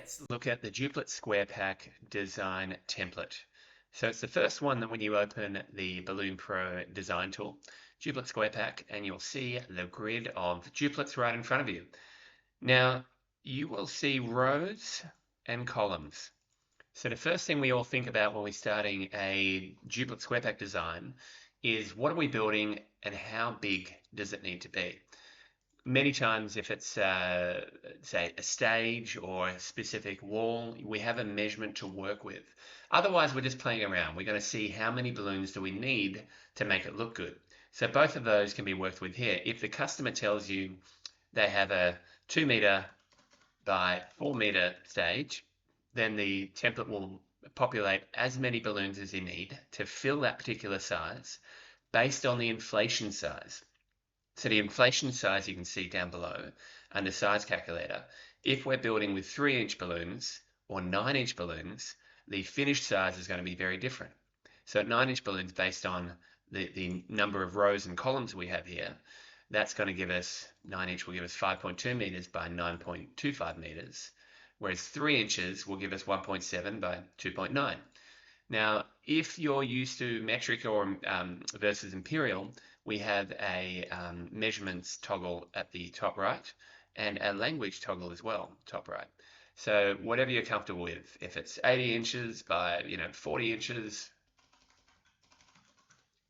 Let's look at the Duplet Square Pack design template. So it's the first one that when you open the BalloonPro design tool, Duplet Square Pack, and you'll see the grid of duplets right in front of you. Now, you will see rows and columns. So the first thing we all think about when we're starting a Duplet Square Pack design is what are we building and how big does it need to be? Many times, if it's say a stage or a specific wall, we have a measurement to work with. Otherwise, we're just playing around. We're going to see how many balloons do we need to make it look good. So both of those can be worked with here. If the customer tells you they have a 2 meter by 4 meter stage, then the template will populate as many balloons as you need to fill that particular size based on the inflation size. So the inflation size you can see down below under size calculator. If we're building with 3-inch balloons or 9-inch balloons, the finished size is going to be very different. So 9-inch balloons, based on the number of rows and columns we have here, that's going to give us, 9-inch will give us 5.2 meters by 9.25 meters, whereas 3 inches will give us 1.7 by 2.9. Now, if you're used to metric or versus imperial, we have a measurements toggle at the top right and a language toggle as well, top right. So whatever you're comfortable with, if it's 80 inches by 40 inches,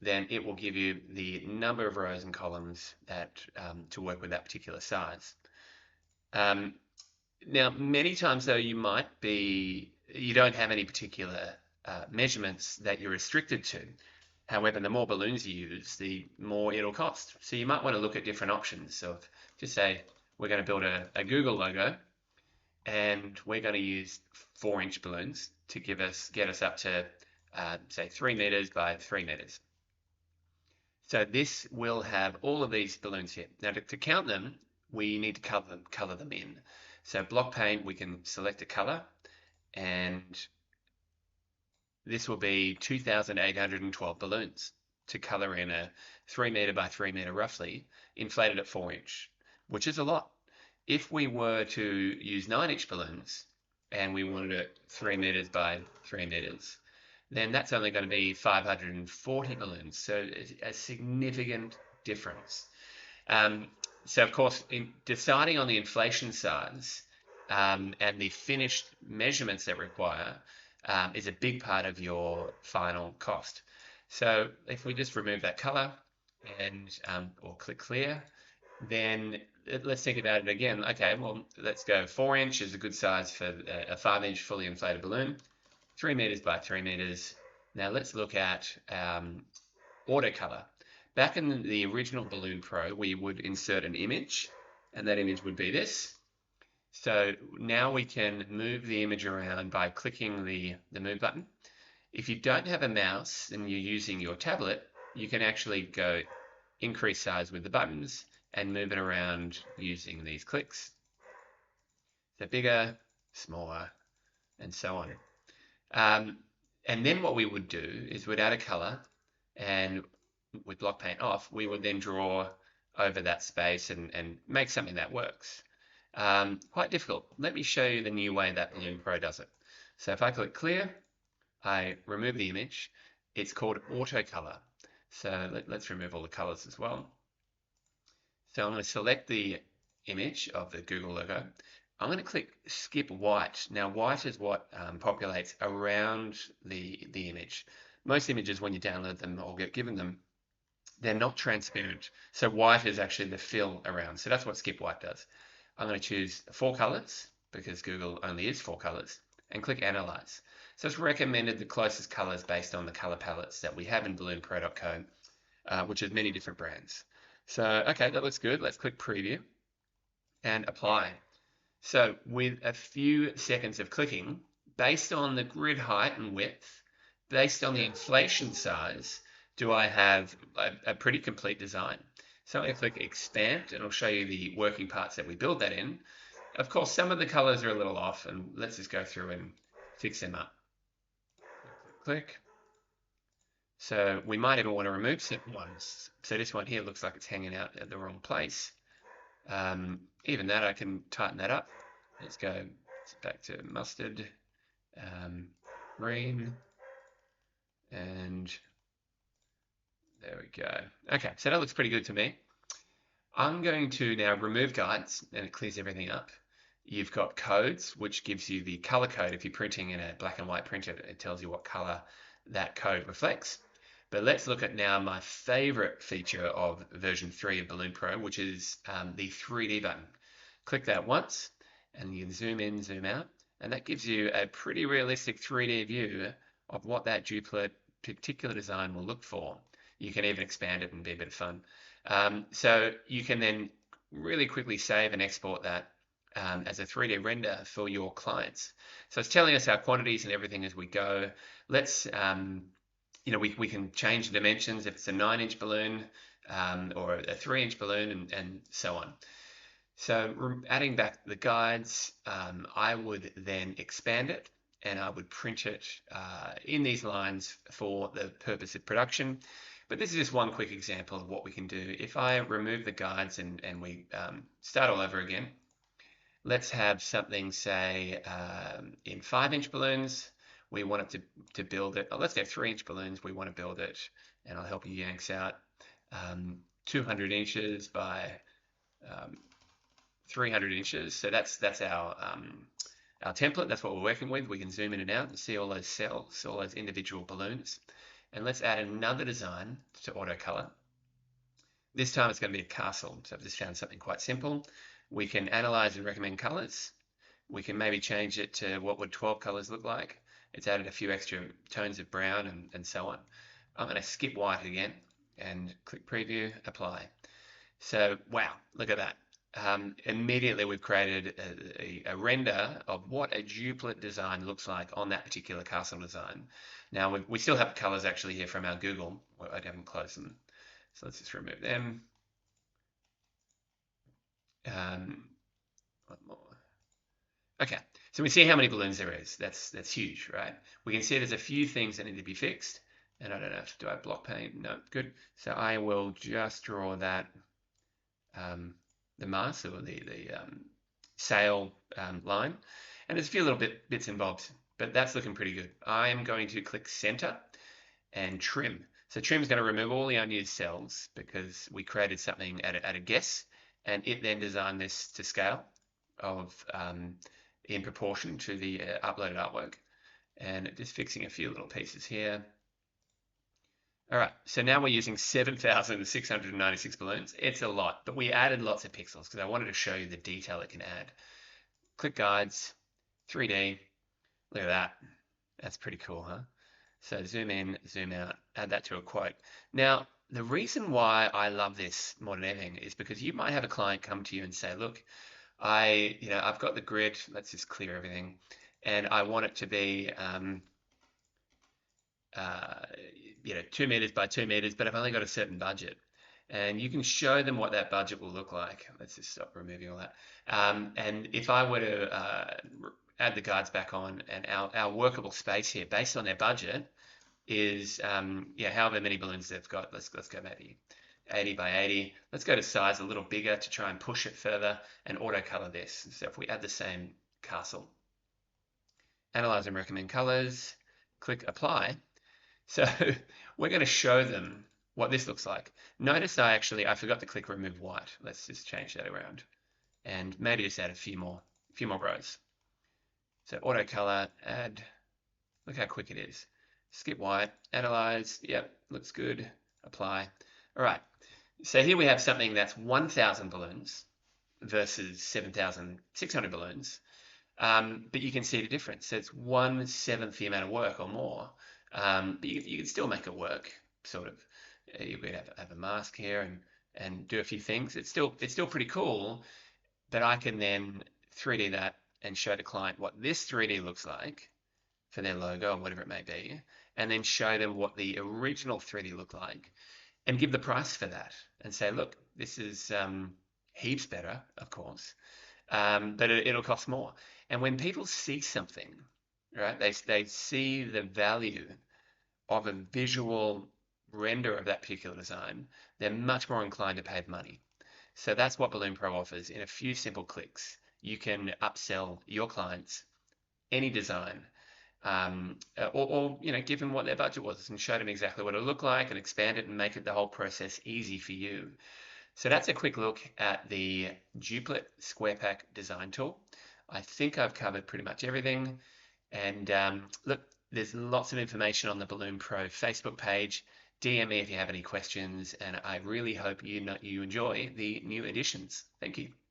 then it will give you the number of rows and columns that to work with that particular size. Now, many times though, you don't have any particular measurements that you're restricted to. However, the more balloons you use, the more it'll cost. So you might want to look at different options. So just say we're going to build a Google logo, and we're going to use 4-inch balloons to get us up to say 3 meters by 3 meters. So this will have all of these balloons here. Now to count them, we need to color them in. So block paint, we can select a color, and this will be 2,812 balloons to color in a 3 meter by 3 meter roughly, inflated at 4-inch, which is a lot. If we were to use 9-inch balloons and we wanted it 3 meters by 3 meters, then that's only going to be 540 balloons. So a significant difference. So of course, in deciding on the inflation size and the finished measurements that require is a big part of your final cost. So if we just remove that color and or click clear, then let's think about it again. Okay, well, let's go 4-inch is a good size for a 5-inch fully inflated balloon, 3 meters by 3 meters. Now let's look at auto color. Back in the original BalloonPro, we would insert an image, and that image would be this. So now we can move the image around by clicking the move button. If you don't have a mouse and you're using your tablet, you can actually go increase size with the buttons and move it around using these clicks. So bigger, smaller, and so on. And then what we would do is we'd add a color, and with block paint off, we would then draw over that space and make something that works. Quite difficult. Let me show you the new way that BalloonPro does it. So if I click clear, I remove the image. It's called auto color. So let's remove all the colors as well. So I'm going to select the image of the Google logo. I'm going to click skip white. Now white is what populates around the image. Most images, when you download them or get given them, they're not transparent. So white is actually the fill around. So that's what skip white does. I'm going to choose 4 colors because Google only is 4 colors, and click analyze. So it's recommended the closest colors based on the color palettes that we have in BalloonPro.co, which is many different brands. So, okay, that looks good. Let's click preview and apply. So with a few seconds of clicking, based on the grid height and width, based on the inflation size, do I have a pretty complete design? So I'm going to click expand, and I'll show you the working parts that we build that in. Of course, some of the colors are a little off, and let's just go through and fix them up. Click. So we might even want to remove certain ones. So this one here looks like it's hanging out at the wrong place. Even that, I can tighten that up. Let's go So back to mustard, green, and there we go. Okay, so that looks pretty good to me. I'm going to now remove guides, and it clears everything up. You've got codes, which gives you the color code. If you're printing in a black and white printer, it tells you what color that code reflects. But let's look at now my favorite feature of version 3 of BalloonPro, which is the 3D button. Click that once, and you can zoom in, zoom out, and that gives you a pretty realistic 3D view of what that duplet particular design will look for. You can even expand it and be a bit of fun. So you can then really quickly save and export that as a 3D render for your clients. So it's telling us our quantities and everything as we go. Let's we can change the dimensions if it's a 9-inch balloon or a 3-inch balloon and so on. So adding back the guides, I would then expand it and I would print it in these lines for the purpose of production. But this is just one quick example of what we can do. If I remove the guides and we start all over again, let's have something, say, in 5-inch balloons. We want it to build it. Oh, let's go 3-inch balloons. We want to build it, and I'll help you yanks out. 200 inches by 300 inches. So that's our template. That's what we're working with. We can zoom in and out and see all those cells, all those individual balloons. And let's add another design to auto color. This time it's going to be a castle. So I've just found something quite simple. We can analyze and recommend colors. We can maybe change it to what would 12 colors look like. It's added a few extra tones of brown and so on. I'm going to skip white again and click preview, apply. So wow, look at that. Immediately we've created a render of what a duplet design looks like on that particular castle design. Now we still have colors actually here from our Google. I haven't closed them. So let's just remove them. One more. Okay, so we see how many balloons there is. That's huge, right? We can see there's a few things that need to be fixed. And I don't know, do I have block paint? No, good. So I will just draw that, the mast or the sail line. And there's a few little bits and bobs, but that's looking pretty good. I am going to click center and trim. So trim is going to remove all the unused cells because we created something at a guess, and it then designed this to scale of in proportion to the uploaded artwork. And just fixing a few little pieces here. All right, so now we're using 7,696 balloons. It's a lot, but we added lots of pixels because I wanted to show you the detail it can add. Click guides, 3D. Look at that. That's pretty cool, huh? So zoom in, zoom out, add that to a quote. Now, the reason why I love this more than anything is because you might have a client come to you and say, look, I've got the grid, let's just clear everything, and I want it to be 2 meters by 2 meters, but I've only got a certain budget. And you can show them what that budget will look like. Let's just stop removing all that. And if I were to add the guides back on, and our workable space here, based on their budget, is however many balloons they've got. Let's go maybe 80 by 80. Let's go to size a little bigger to try and push it further and auto color this. So if we add the same castle, analyze and recommend colors, click apply. So we're going to show them what this looks like. Notice I forgot to click remove white. Let's just change that around and maybe just add a few more rows. So auto color, add, look how quick it is. Skip white, analyze, yep, looks good, apply. All right, so here we have something that's 1,000 balloons versus 7,600 balloons. But you can see the difference. So it's 1/7 the amount of work or more. But you can still make it work, sort of. You could have a mask here and do a few things. It's still pretty cool, but I can then 3D that and show the client what this 3D looks like for their logo or whatever it may be, and then show them what the original 3D looked like and give the price for that and say, look, this is heaps better, of course, but it'll cost more. And when people see something, right, they see the value of a visual render of that particular design, they're much more inclined to pay the money. So that's what BalloonPro offers in a few simple clicks. you can upsell your clients any design, or give them what their budget was and show them exactly what it'll look like and expand it and make it the whole process easy for you. So that's a quick look at the Duplet Square Pack design tool. I think I've covered pretty much everything. And look, there's lots of information on the BalloonPro Facebook page. DM me if you have any questions, and I really hope you enjoy the new editions. Thank you.